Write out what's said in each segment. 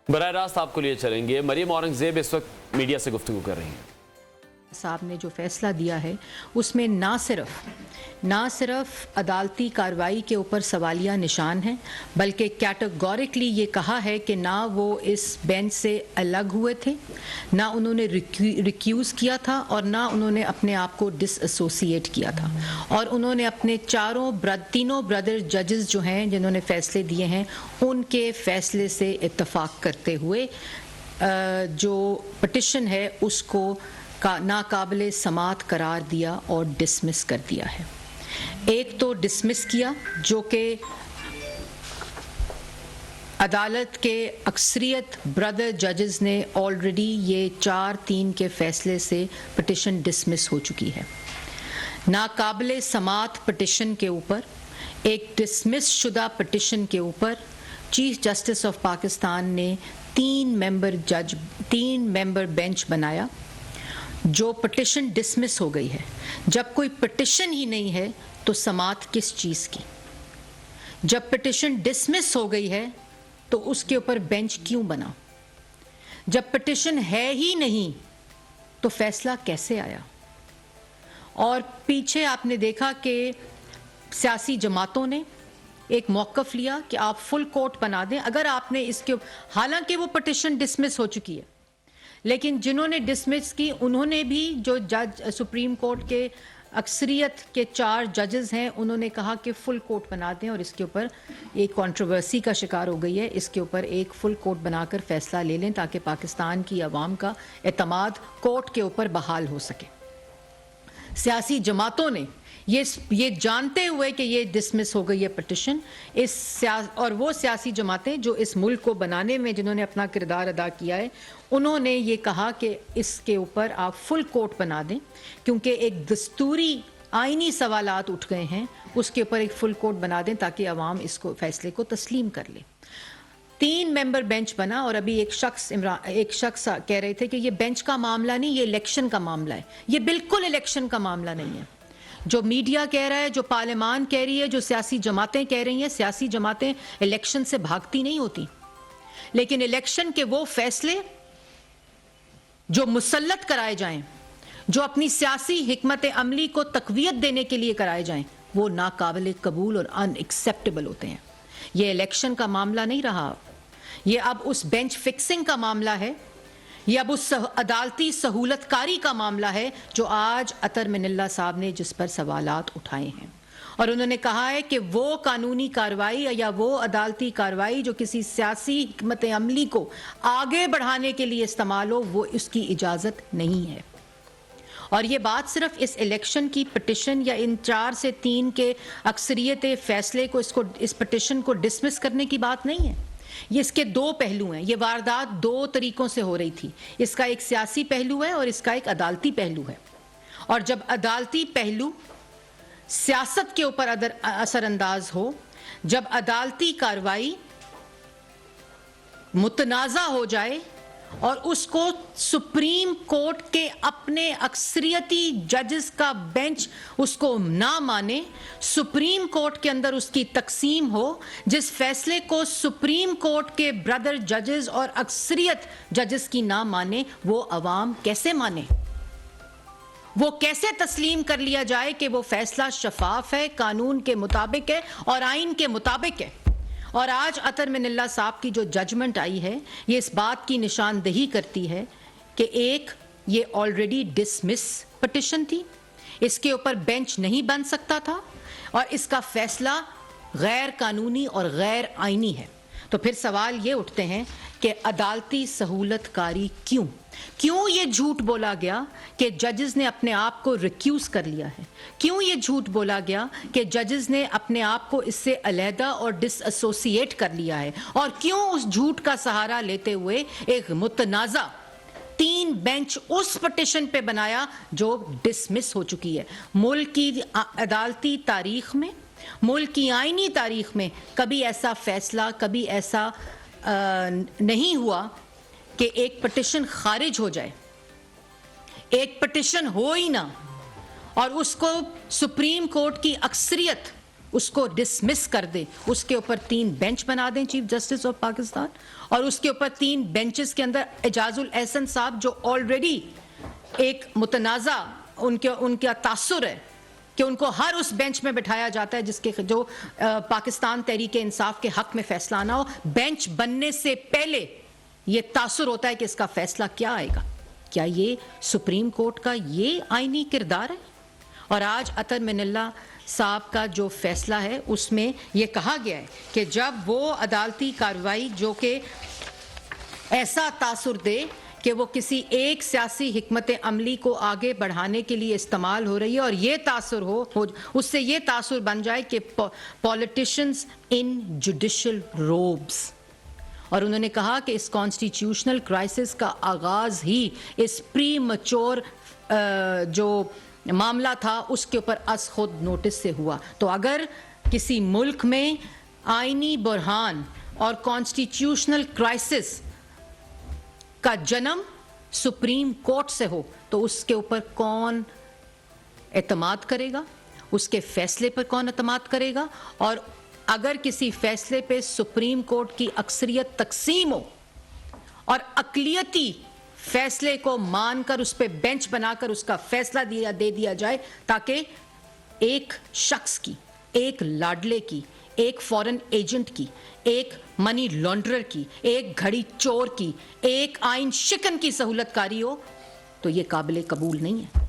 براہ راست آپ کو لیے چلیں گے. مریم اورنگزیب اس وقت میڈیا سے گفتگو کر رہی ہیں. صاحب نے جو فیصلہ دیا ہے اس میں نہ صرف عدالتی کارروائی کے اوپر سوالیہ نشان ہیں بلکہ کیٹیگورکلی یہ کہا ہے کہ نہ وہ اس بینچ سے الگ ہوئے تھے، نہ انہوں نے ریکیوز کیا تھا اور نہ انہوں نے اپنے آپ کو ڈس ایسوسیٹ کیا تھا، اور انہوں نے اپنے تینوں برادر ججز جو ہیں جنہوں نے فیصلے دیے ہیں ان کے فیصلے سے اتفاق کرتے ہوئے جو پٹیشن ہے اس کو ناقابل سماعت قرار دیا اور ڈسمس کر دیا ہے. ایک تو ڈسمس کیا جو کہ عدالت کے اکثریت برادر ججز نے آلریڈی یہ 4-3 کے فیصلے سے پٹیشن ڈسمس ہو چکی ہے. ناقابل سماعت پٹیشن کے اوپر، ایک ڈسمس شدہ پٹیشن کے اوپر چیف جسٹس آف پاکستان نے 3 ممبر بینچ بنایا. جو پٹیشن ڈسمس ہو گئی ہے، جب کوئی پٹیشن ہی نہیں ہے تو سماعت کس چیز کی؟ جب پٹیشن ڈسمس ہو گئی ہے تو اس کے اوپر بینچ کیوں بنا؟ جب پٹیشن ہے ہی نہیں تو فیصلہ کیسے آیا؟ اور پیچھے آپ نے دیکھا کہ سیاسی جماعتوں نے ایک موقف لیا کہ آپ فل کورٹ بنا دیں اگر آپ نے اس کے، حالانکہ وہ پٹیشن ڈسمس ہو چکی ہے، لیکن جنہوں نے ڈسمس کی انہوں نے بھی، جو جج سپریم کورٹ کے اکثریت کے 4 ججز ہیں، انہوں نے کہا کہ فل کورٹ بنا دیں اور اس کے اوپر ایک کنٹروورسی کا شکار ہو گئی ہے، اس کے اوپر ایک فل کورٹ بنا کر فیصلہ لے لیں تاکہ پاکستان کی عوام کا اعتماد کورٹ کے اوپر بحال ہو سکے. سیاسی جماعتوں نے یہ جانتے ہوئے کہ یہ ڈسمس ہو گئی ہے پٹیشن، اور وہ سیاسی جماعتیں جو اس ملک کو بنانے میں جنہوں نے اپنا کردار ادا کیا ہے، انہوں نے یہ کہا کہ اس کے اوپر آپ فل کورٹ بنا دیں کیونکہ ایک دستوری آئینی سوالات اٹھ گئے ہیں، اس کے اوپر ایک فل کورٹ بنا دیں تاکہ عوام اس کو فیصلے کو تسلیم کر لے. 3 ممبر بینچ بنا، اور ابھی ایک شخص کہہ رہے تھے کہ یہ بینچ کا معاملہ نہیں، یہ الیکشن کا معاملہ ہے. یہ بالکل الیکشن کا معاملہ نہیں ہے. جو میڈیا کہہ رہا ہے، جو پارلیمان کہہ رہی ہے، جو سیاسی جماعتیں کہہ رہی ہیں، سیاسی جماعتیں الیکشن سے بھاگتی نہیں ہوتی، لیکن الیکشن کے وہ فیصلے جو مسلط کرائے جائیں، جو اپنی سیاسی حکمت عملی کو تقویت دینے کے لیے کرائے جائیں، وہ ناقابل قبول اور ان ایکسیپٹیبل ہوتے ہیں. یہ الیکشن کا معاملہ نہیں رہا، یہ اب اس بینچ فکسنگ کا معاملہ ہے، یہ اب اس عدالتی سہولت کاری کا معاملہ ہے جو آج اطہر من اللہ صاحب نے جس پر سوالات اٹھائے ہیں. اور انہوں نے کہا ہے کہ وہ قانونی کارروائی یا وہ عدالتی کارروائی جو کسی سیاسی حکمت عملی کو آگے بڑھانے کے لیے استعمال ہو، وہ اس کی اجازت نہیں ہے. اور یہ بات صرف اس الیکشن کی پٹیشن یا ان 4 سے 3 کے اکثریت فیصلے کو اس پٹیشن کو ڈسمس کرنے کی بات نہیں ہے. یہ اس کے 2 پہلو ہیں. یہ واردات 2 طریقوں سے ہو رہی تھی. اس کا ایک سیاسی پہلو ہے اور اس کا ایک عدالتی پہلو ہے. اور جب عدالتی پہلو سیاست کے اوپر اثر انداز ہو، جب عدالتی کارروائی متنازع ہو جائے اور اس کو سپریم کورٹ کے اپنے اکثریتی ججز کا بینچ اس کو نہ مانے، سپریم کورٹ کے اندر اس کی تقسیم ہو، جس فیصلے کو سپریم کورٹ کے برادر ججز اور اکثریت ججز کی نہ مانے، وہ عوام کیسے مانے؟ وہ کیسے تسلیم کر لیا جائے کہ وہ فیصلہ شفاف ہے، قانون کے مطابق ہے اور آئین کے مطابق ہے؟ اور آج اطہر من اللہ صاحب کی جو ججمنٹ آئی ہے، یہ اس بات کی نشاندہی کرتی ہے کہ ایک، یہ آلریڈی ڈسمس پٹیشن تھی، اس کے اوپر بینچ نہیں بن سکتا تھا، اور اس کا فیصلہ غیر قانونی اور غیر آئینی ہے. تو پھر سوال یہ اٹھتے ہیں کہ عدالتی سہولت کاری کیوں یہ جھوٹ بولا گیا کہ ججز نے اپنے آپ کو ریکیوز کر لیا ہے؟ کیوں یہ جھوٹ بولا گیا کہ ججز نے اپنے آپ کو اس سے علیحدہ اور ڈس ایسوسیٹ کر لیا ہے؟ اور کیوں اس جھوٹ کا سہارا لیتے ہوئے ایک متنازع 3 بینچ اس پٹیشن پہ بنایا جو ڈسمس ہو چکی ہے؟ ملک کی عدالتی تاریخ میں، ملک کی آئینی تاریخ میں کبھی ایسا فیصلہ، کبھی ایسا نہیں ہوا کہ ایک پٹیشن خارج ہو جائے، ایک پٹیشن ہو ہی نہ، اور اس کو سپریم کورٹ کی اکثریت اس کو ڈسمس کر دیں, اس کے اوپر 3 بینچ بنا دیں چیف جسٹس آف پاکستان, اور اس کے اوپر 3 بینچز کے اندر اعجاز الاحسن صاحب جو آلریڈی ایک متنازع ان کا تاثر ہے کہ ان کو ہر اس بینچ میں بٹھایا جاتا ہے جس کے جو پاکستان تحریک انصاف کے حق میں فیصلہ آنا ہو, بینچ بننے سے پہلے یہ تاثر ہوتا ہے کہ اس کا فیصلہ کیا آئے گا. کیا یہ سپریم کورٹ کا یہ آئینی کردار ہے؟ اور آج عطر من اللہ صاحب کا جو فیصلہ ہے اس میں یہ کہا گیا ہے کہ جب وہ عدالتی کارروائی جو کہ ایسا تاثر دے کہ وہ کسی ایک سیاسی حکمت عملی کو آگے بڑھانے کے لیے استعمال ہو رہی ہے, اور یہ تاثر ہو اس سے یہ تاثر بن جائے کہ پولیٹیشنز ان جوڈیشل روبز. اور انہوں نے کہا کہ اس کانسٹیٹیوشنل کرائسس کا آغاز ہی اس پری میچور جو معاملہ تھا اس کے اوپر از خود نوٹس سے ہوا. تو اگر کسی ملک میں آئینی بحران اور کانسٹیٹیوشنل کرائسس کا جنم سپریم کورٹ سے ہو تو اس کے اوپر کون اعتماد کرے گا, اس کے فیصلے پر کون اعتماد کرے گا؟ اور اگر کسی فیصلے پہ سپریم کورٹ کی اکثریت تقسیم ہو اور اقلیتی فیصلے کو مان کر اس پہ بینچ بنا کر اس کا فیصلہ دے دیا جائے تاکہ ایک شخص کی, ایک لاڈلے کی, ایک فورن ایجنٹ کی, ایک منی لانڈرر کی, ایک گھڑی چور کی, ایک آئین شکن کی سہولت کاری ہو, تو یہ قابل قبول نہیں ہے.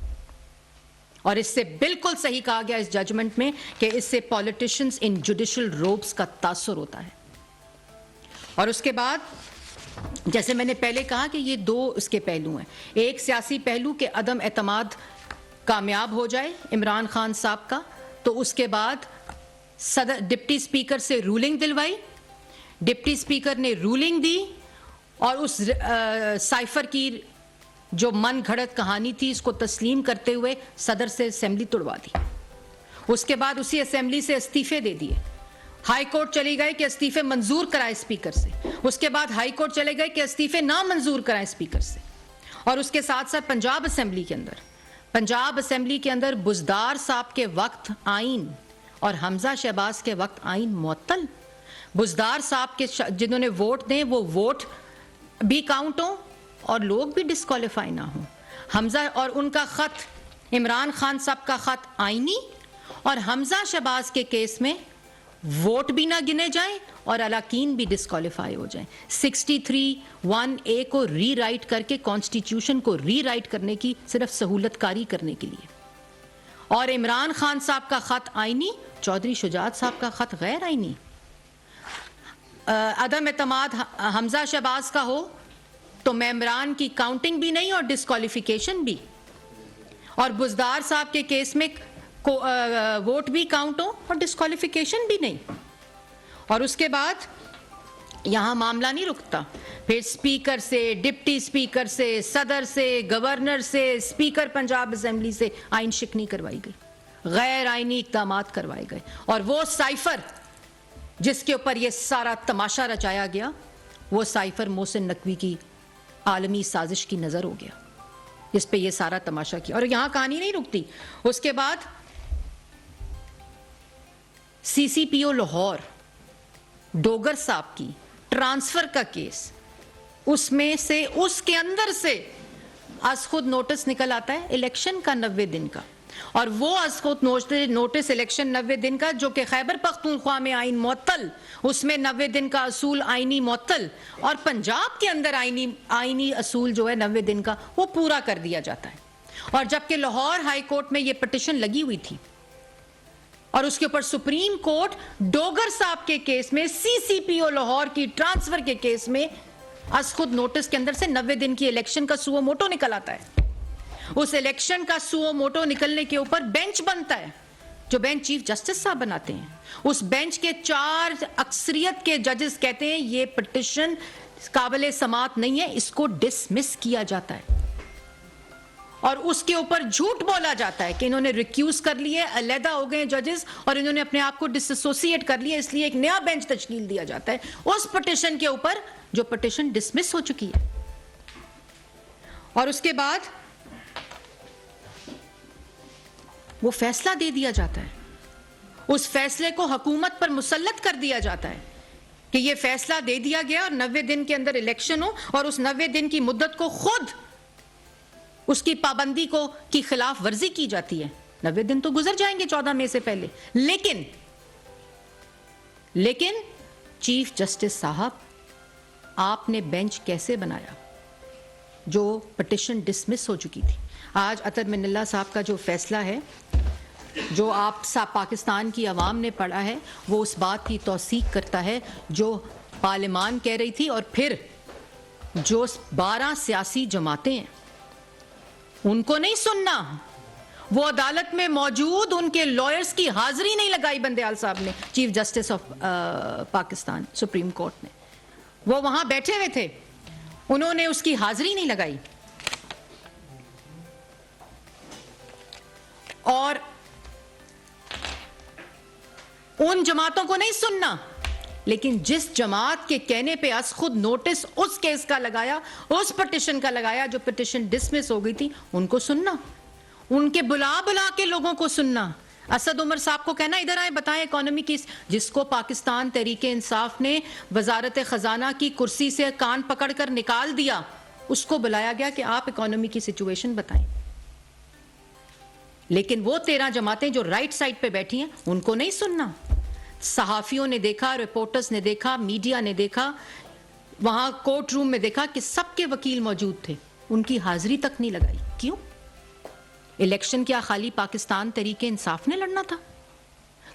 اور اس سے بالکل صحیح کہا گیا اس ججمنٹ میں کہ اس سے پولیٹیشنز ان جوڈیشل روبز کا تاثر ہوتا ہے. اور اس کے بعد جیسے میں نے پہلے کہا کہ یہ 2 اس کے پہلو ہیں. ایک سیاسی پہلو کہ عدم اعتماد کامیاب ہو جائے عمران خان صاحب کا, تو اس کے بعد ڈپٹی اسپیکر سے رولنگ دلوائی, ڈپٹی اسپیکر نے رولنگ دی اور اس سائفر کی جو من گھڑت کہانی تھی اس کو تسلیم کرتے ہوئے صدر سے اسمبلی توڑوا دی. اس کے بعد اسی اسمبلی سے استعفے دے دیے, ہائی کورٹ چلی گئے کہ استعفے منظور کرائے اسپیکر سے, اس کے بعد ہائی کورٹ چلے گئے کہ استعفے نہ منظور کرائے اسپیکر سے. اور اس کے ساتھ ساتھ پنجاب اسمبلی کے اندر بزدار صاحب کے وقت آئین اور حمزہ شہباز کے وقت آئین معطل. بزدار صاحب کے جنہوں نے ووٹ دیں وہ ووٹ بھی کاؤنٹ ہوں اور لوگ بھی ڈسکوالیفائی نہ ہوں. حمزہ اور ان کا خط, عمران خان صاحب کا خط آئینی, اور حمزہ شہباز کے کیس میں ووٹ بھی نہ گنے جائیں اور الاکین بھی ڈسکوالیفائی ہو جائیں. 63(1)(a) کو ری رائٹ کر کے کانسٹیٹیوشن کو ری رائٹ کرنے کی صرف سہولت کاری کرنے کے لیے. اور عمران خان صاحب کا خط آئینی, چودھری شجاعت صاحب کا خط غیر آئینی. عدم اعتماد حمزہ شہباز کا ہو تو ممبران کی کاؤنٹنگ بھی نہیں اور ڈسکوالیفیکیشن بھی, اور بزدار صاحب کے کیس میں ووٹ بھی کاؤنٹ ہو اور ڈسکوالیفیکیشن بھی نہیں. اور اس کے بعد یہاں معاملہ نہیں رکتا, پھر اسپیکر سے, ڈپٹی اسپیکر سے, صدر سے, گورنر سے, اسپیکر پنجاب اسمبلی سے آئین شکنی کروائی گئی, غیر آئینی اقدامات کروائے گئے. اور وہ سائفر جس کے اوپر یہ سارا تماشا رچایا گیا وہ سائفر محسن نقوی کی عالمی سازش کی نظر ہو گیا جس پہ یہ سارا تماشا کیا. اور یہاں کہانی نہیں رکتی, اس کے بعد سی سی پی او لاہور ڈوگر صاحب کی ٹرانسفر کا کیس, اس میں سے اس کے اندر سے از خود نوٹس نکل آتا ہے الیکشن کا 90 دن کا, اور وہ از خود نوٹس الیکشن 90 دن کا جو کہ خیبر پختونخوا میں آئین معطل, اس میں 90 دن کا اصول آئینی معطل, اور پنجاب کے اندر آئینی اصول جو ہے 90 دن کا وہ پورا کر دیا جاتا ہے. اور جبکہ لاہور ہائی کورٹ میں یہ پٹیشن لگی ہوئی تھی اور اس کے اوپر سپریم کورٹ ڈوگر صاحب کے کیس میں سی سی پی او لاہور کی ٹرانسفر کے کیس میں از خود نوٹس کے اندر سے 90 دن کی الیکشن کا سو موٹو نکل آتا ہے. اس الیکشن کا سو موٹو نکلنے کے اوپر بینچ بنتا ہے جو بینچ چیف جسٹس صاحب بناتے ہیں. اس بینچ کے 4 اکثریت کے ججز کہتے ہیں یہ پٹیشن قابل سماعت نہیں ہے, اس کو ڈسمس کیا جاتا ہے. اور اس کے اوپر جھوٹ بولا جاتا ہے کہ انہوں نے ریکیوز کر لیے, علیحدہ ہو گئے ججز اور انہوں نے اپنے آپ کو ڈس ایسوسیٹ کر لیا, اس لیے ایک نیا بینچ تشکیل دیا جاتا ہے اس پٹیشن کے اوپر جو پٹیشن ڈسمس ہو چکی ہے. اور اس کے بعد وہ فیصلہ دے دیا جاتا ہے, اس فیصلے کو حکومت پر مسلط کر دیا جاتا ہے کہ یہ فیصلہ دے دیا گیا اور 90 دن کے اندر الیکشن ہو اور اس 90 دن کی مدت کو خود اس کی پابندی کی خلاف ورزی کی جاتی ہے. 90 دن تو گزر جائیں گے 14 مئی سے پہلے. لیکن چیف جسٹس صاحب آپ نے بینچ کیسے بنایا جو پٹیشن ڈسمس ہو چکی تھی. آج اطہر من اللہ صاحب کا جو فیصلہ ہے جو آپ پاکستان کی عوام نے پڑھا ہے وہ اس بات کی توثیق کرتا ہے جو پارلیمان کہہ رہی تھی اور پھر جو 12 سیاسی جماعتیں ہیں ان کو نہیں سننا. وہ عدالت میں موجود ان کے لائرز کی حاضری نہیں لگائی بندیال صاحب نے, chief justice of Pakistan supreme court نے. وہ وہاں بیٹھے ہوئے تھے, انہوں نے اس کی حاضری نہیں لگائی. اور ان جماعتوں کو نہیں سننا, لیکن جس جماعت کے کہنے پہ از خود نوٹس اس کیس کا لگایا, اس پٹیشن کا لگایا جو پٹیشن ڈسمس ہو گئی تھی, ان کو سننا, ان کے بلا کے لوگوں کو سننا. اسد عمر صاحب کو کہنا ادھر آئے بتائیں اکانومی کی, جس کو پاکستان تحریک انصاف نے وزارت خزانہ کی کرسی سے کان پکڑ کر نکال دیا, اس کو بلایا گیا کہ آپ اکانومی کی سچویشن بتائیں. لیکن وہ 13 جماعتیں جو رائٹ سائڈ پہ بیٹھی ہیں ان کو نہیں سننا. صحافیوں نے دیکھا, رپورٹرز نے دیکھا, میڈیا نے دیکھا, وہاں کورٹ روم میں دیکھا کہ سب کے وکیل موجود تھے, ان کی حاضری تک نہیں لگائی. کیوں؟ الیکشن کیا خالی پاکستان تحریک انصاف نے لڑنا تھا؟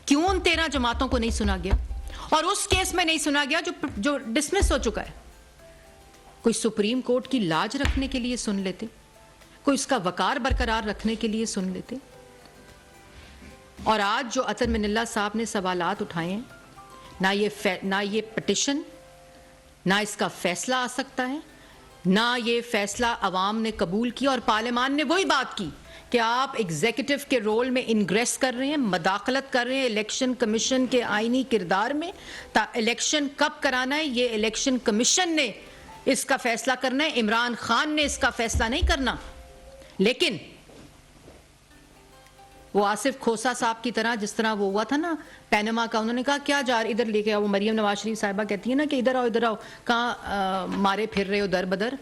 کیوں ان 13 جماعتوں کو نہیں سنا گیا؟ اور اس کیس میں نہیں سنا گیا جو ڈسمس ہو چکا ہے. کوئی سپریم کورٹ کی لاج رکھنے کے لیے سن لیتے, کوئی اس کا وقار برقرار رکھنے کے لیے سن لیتے. اور آج جو اطہر من اللہ صاحب نے سوالات اٹھائے ہیں, نہ یہ پٹیشن, نہ اس کا فیصلہ آ سکتا ہے, نہ یہ فیصلہ عوام نے قبول کیا. اور پارلیمان نے وہی بات کی کہ آپ ایگزیکٹو کے رول میں انگریس کر رہے ہیں, مداخلت کر رہے ہیں الیکشن کمیشن کے آئینی کردار میں. الیکشن کب کرانا ہے یہ الیکشن کمیشن نے اس کا فیصلہ کرنا ہے, عمران خان نے اس کا فیصلہ نہیں کرنا. لیکن وہ آصف کھوسا صاحب کی طرح, جس طرح وہ ہوا تھا نا پینما کا, انہوں نے کہا کیا جا ادھر لے کے آؤ, وہ مریم نواز شریف صاحبہ کہتی ہے نا کہ ادھر آؤ, کہاں مارے پھر رہے ہو در بدر.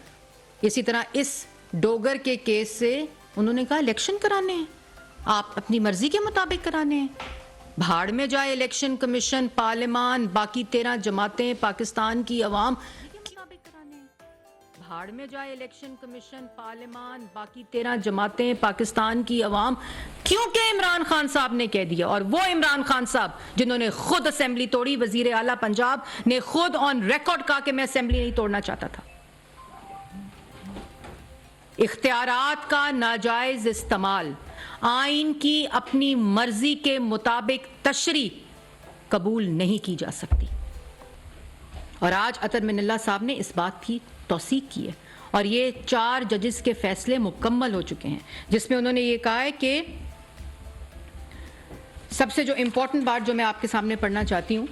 اسی طرح اس ڈوگر کے کیس سے انہوں نے کہا الیکشن کرانے ہیں, آپ اپنی مرضی کے مطابق کرانے ہیں. بھاڑ میں جائے الیکشن کمیشن, پارلیمان, باقی 13 جماعتیں, پاکستان کی عوام. بھاڑ میں جائے الیکشن کمیشن, پارلیمان, باقی 13 جماعتیں, پاکستان کی عوام, کیونکہ عمران خان صاحب نے کہہ دیا. اور وہ عمران خان صاحب جنہوں نے خود اسمبلی توڑی, وزیر اعلیٰ پنجاب نے خود آن ریکارڈ کہا کہ میں اسمبلی نہیں توڑنا چاہتا تھا. اختیارات کا ناجائز استعمال, آئین کی اپنی مرضی کے مطابق تشریح قبول نہیں کی جا سکتی. اور آج اطہر من اللہ صاحب نے اس بات کی توثیق کی ہے, اور یہ 4 ججز کے فیصلے مکمل ہو چکے ہیں, جس میں انہوں نے یہ کہا ہے کہ سب سے جو امپورٹنٹ بات جو میں آپ کے سامنے پڑھنا چاہتی ہوں,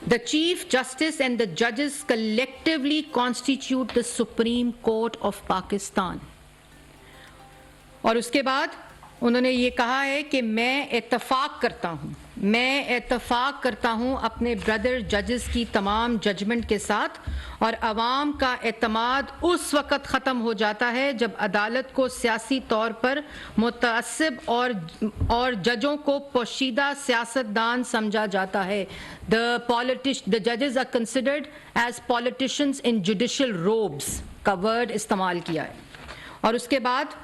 The Chief Justice and the judges collectively constitute the Supreme Court of Pakistan. اور اس کے بعد انہوں نے یہ کہا ہے کہ میں اتفاق کرتا ہوں اپنے بردر ججز کی تمام ججمنٹ کے ساتھ, اور عوام کا اعتماد اس وقت ختم ہو جاتا ہے جب عدالت کو سیاسی طور پر متعصب اور ججوں کو پوشیدہ سیاستدان سمجھا جاتا ہے. The judges are considered as politicians in judicial robes کا ورڈ استعمال کیا ہے. اور اس کے بعد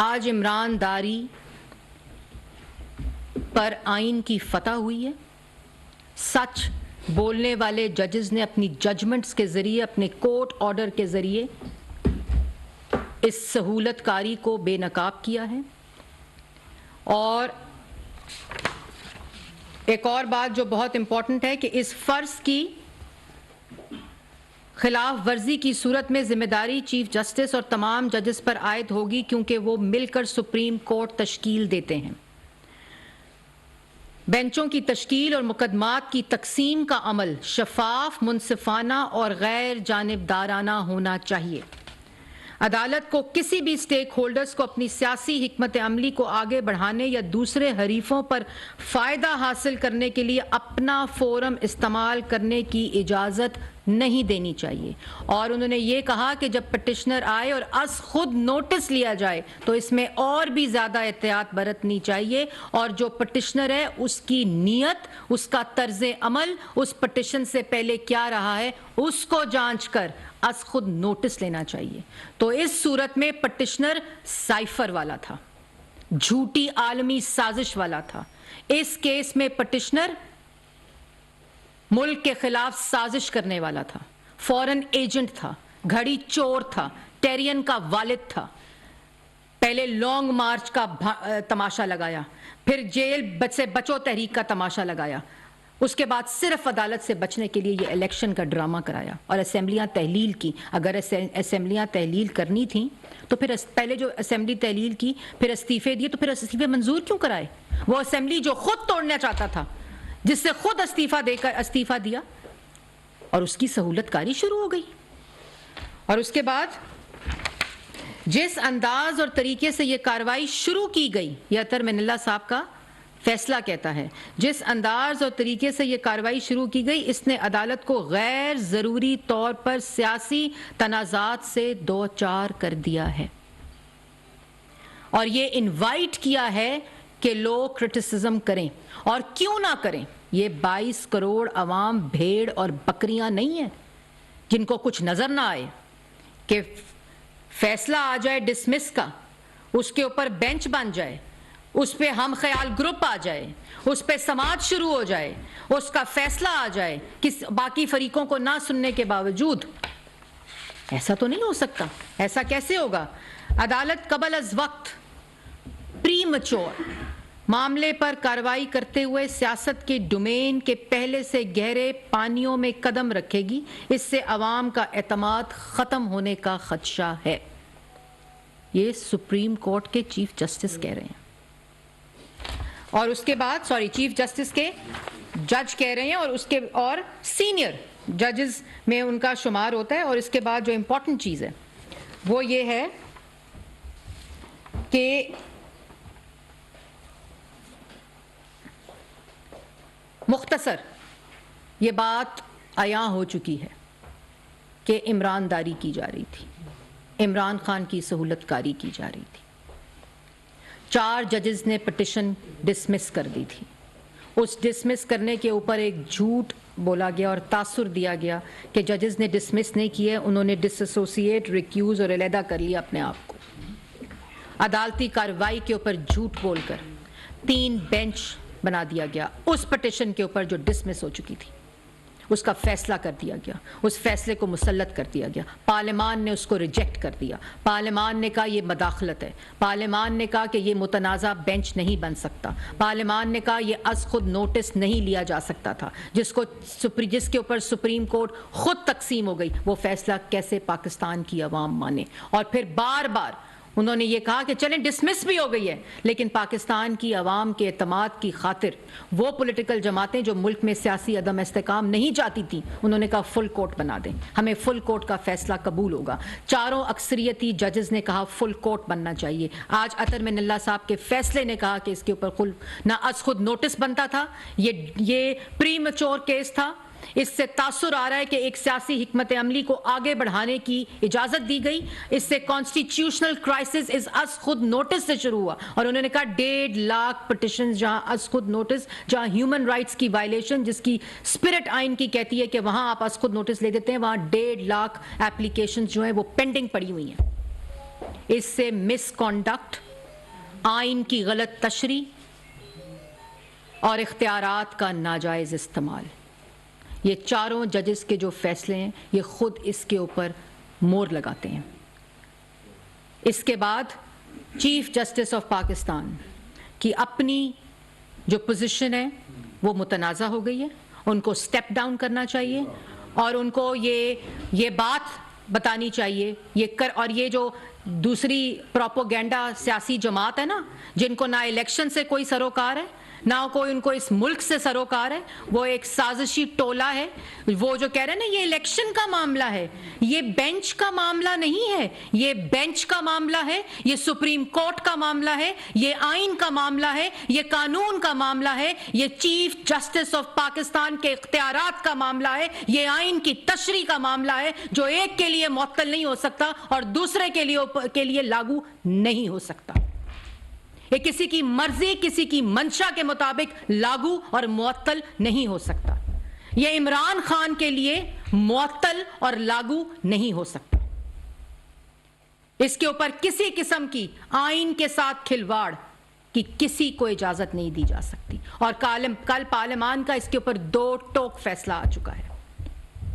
آج عمران داری پر آئین کی فتح ہوئی ہے. سچ بولنے والے ججز نے اپنی ججمنٹس کے ذریعے, اپنے کورٹ آرڈر کے ذریعے اس سہولت کاری کو بے نقاب کیا ہے. اور ایک اور بات جو بہت امپورٹنٹ ہے کہ اس فرض کی خلاف ورزی کی صورت میں ذمہ داری چیف جسٹس اور تمام ججز پر عائد ہوگی, کیونکہ وہ مل کر سپریم کورٹ تشکیل دیتے ہیں. بینچوں کی تشکیل اور مقدمات کی تقسیم کا عمل شفاف, منصفانہ اور غیر جانبدارانہ ہونا چاہیے. عدالت کو کسی بھی سٹیک ہولڈرز کو اپنی سیاسی حکمت عملی کو آگے بڑھانے یا دوسرے حریفوں پر فائدہ حاصل کرنے کے لیے اپنا فورم استعمال کرنے کی اجازت نہیں دینی چاہیے. اور انہوں نے یہ کہا کہ جب پٹیشنر آئے اور از خود نوٹس لیا جائے تو اس میں اور بھی زیادہ احتیاط برتنی چاہیے, اور جو پٹیشنر ہے اس کی نیت, اس کا طرز عمل, اس پٹیشن سے پہلے کیا رہا ہے, اس کو جانچ کر از خود نوٹس لینا چاہیے. تو اس صورت میں پٹیشنر سائفر والا تھا, جھوٹی عالمی سازش والا تھا. اس کیس میں پٹیشنر ملک کے خلاف سازش کرنے والا تھا, فورن ایجنٹ تھا, گھڑی چور تھا, ٹیرین کا والد تھا. پہلے لانگ مارچ کا تماشا لگایا, پھر جیل سے بچو تحریک کا تماشا لگایا, اس کے بعد صرف عدالت سے بچنے کے لیے یہ الیکشن کا ڈرامہ کرایا اور اسمبلیاں تحلیل کی. اگر اسمبلیاں تحلیل کرنی تھیں تو پھر پہلے جو اسمبلی تحلیل کی پھر استعفے دیے, تو پھر استعفے منظور کیوں کرائے؟ وہ اسمبلی جو خود توڑنا چاہتا تھا, جس سے خود استعفیٰ دیا, اور اس کی سہولت کاری شروع ہو گئی. اور اس کے بعد جس انداز اور طریقے سے یہ کارروائی شروع کی گئی, یہ اطہر من اللہ صاحب کا فیصلہ کہتا ہے, جس انداز اور طریقے سے یہ کارروائی شروع کی گئی, اس نے عدالت کو غیر ضروری طور پر سیاسی تنازعات سے دوچار کر دیا ہے, اور یہ انوائٹ کیا ہے کہ لوگ کرٹیسزم کریں. اور کیوں نہ کریں؟ یہ 22 کروڑ عوام بھیڑ اور بکریاں نہیں ہیں جن کو کچھ نظر نہ آئے کہ فیصلہ آ جائے ڈسمس کا, اس کے اوپر بینچ بن جائے, اس پہ ہم خیال گروپ آ جائے, اس پہ سماعت شروع ہو جائے, اس کا فیصلہ آ جائے باقی فریقوں کو نہ سننے کے باوجود. ایسا تو نہیں ہو سکتا. ایسا کیسے ہوگا؟ عدالت قبل از وقت پری میچور معاملے پر کارروائی کرتے ہوئے سیاست کے ڈومین کے پہلے سے گہرے پانیوں میں قدم رکھے گی. اس سے عوام کا اعتماد ختم ہونے کا خدشہ ہے. یہ سپریم کورٹ کے چیف جسٹس کہہ رہے ہیں. اور اس کے بعد چیف جسٹس کے جج کہہ رہے ہیں, اور سینئر ججز میں ان کا شمار ہوتا ہے. اور اس کے بعد جو امپورٹنٹ چیز ہے وہ یہ ہے کہ مختصر یہ بات عیاں ہو چکی ہے کہ عمران داری کی جا رہی تھی, عمران خان کی سہولت کاری کی جا رہی تھی. 4 ججز نے پٹیشن ڈسمس کر دی تھی. اس ڈسمس کرنے کے اوپر ایک جھوٹ بولا گیا اور تاثر دیا گیا کہ ججز نے ڈسمس نہیں کیے, انہوں نے ڈس ایسوسیٹ, ریکیوز اور علیحدہ کر لیا اپنے آپ کو. عدالتی کارروائی کے اوپر جھوٹ بول کر 3 بینچ بنا دیا گیا اس پٹیشن کے اوپر جو ڈسمس ہو چکی تھی. اس کا فیصلہ کر دیا گیا, اس فیصلے کو مسلط کر دیا گیا. پارلیمان نے اس کو ریجیکٹ کر دیا. پارلیمان نے کہا یہ مداخلت ہے. پارلیمان نے کہا کہ یہ متنازع بینچ نہیں بن سکتا. پارلیمان نے کہا یہ از خود نوٹس نہیں لیا جا سکتا تھا, جس کے اوپر سپریم کورٹ خود تقسیم ہو گئی. وہ فیصلہ کیسے پاکستان کی عوام مانے؟ اور پھر بار بار انہوں نے یہ کہا کہ چلیں ڈسمس بھی ہو گئی ہے, لیکن پاکستان کی عوام کے اعتماد کی خاطر وہ پولیٹیکل جماعتیں جو ملک میں سیاسی عدم استحکام نہیں چاہتی تھیں, انہوں نے کہا فل کورٹ بنا دیں, ہمیں فل کورٹ کا فیصلہ قبول ہوگا. 4 اکثریتی ججز نے کہا فل کورٹ بننا چاہیے. آج اطہر من اللہ صاحب کے فیصلے نے کہا کہ اس کے اوپر نہ از خود نوٹس بنتا تھا, یہ پری میچور کیس تھا. اس سے تاثر آ رہا ہے کہ ایک سیاسی حکمت عملی کو آگے بڑھانے کی اجازت دی گئی. اس سے کانسٹیٹیوشنل کرائسس از خود نوٹس سے شروع ہوا, اور انہوں نے کہا 1.5 لاکھ پٹیشنز جہاں از خود نوٹس, جہاں ہیومن رائٹس کی وائلیشن جس کی اسپرٹ آئین کی کہتی ہے کہ وہاں آپ از خود نوٹس لے دیتے ہیں, وہاں 1.5 لاکھ ایپلیکیشنز جو ہیں وہ پینڈنگ پڑی ہوئی ہیں. اس سے مس کانڈکٹ, آئین کی غلط تشریح اور اختیارات کا ناجائز استعمال, یہ 4 ججز کے جو فیصلے ہیں یہ خود اس کے اوپر مور لگاتے ہیں. اس کے بعد چیف جسٹس آف پاکستان کی اپنی جو پوزیشن ہے وہ متنازع ہو گئی ہے. ان کو سٹیپ ڈاؤن کرنا چاہیے, اور ان کو یہ بات بتانی چاہیے اور یہ جو دوسری پروپوگینڈا سیاسی جماعت ہے نا, جن کو نہ الیکشن سے کوئی سروکار ہے, نہ کوئی ان کو اس ملک سے سروکار ہے. وہ ایک سازشی ٹولہ ہے. وہ جو کہہ رہے ہیں نا یہ الیکشن کا معاملہ ہے, یہ بینچ کا معاملہ نہیں ہے. یہ بینچ کا معاملہ ہے, یہ سپریم کورٹ کا معاملہ ہے, یہ آئین کا معاملہ ہے, یہ قانون کا معاملہ ہے, یہ چیف جسٹس آف پاکستان کے اختیارات کا معاملہ ہے, یہ آئین کی تشریح کا معاملہ ہے جو ایک کے لیے معطل نہیں ہو سکتا اور دوسرے کے لیے لاگو نہیں ہو سکتا. یہ کسی کی مرضی, کسی کی منشا کے مطابق لاگو اور معطل نہیں ہو سکتا. یہ عمران خان کے لیے معطل اور لاگو نہیں ہو سکتا. اس کے اوپر کسی قسم کی آئین کے ساتھ کھلواڑ کی کسی کو اجازت نہیں دی جا سکتی. اور کل پارلیمان کا اس کے اوپر 2 ٹوک فیصلہ آ چکا ہے.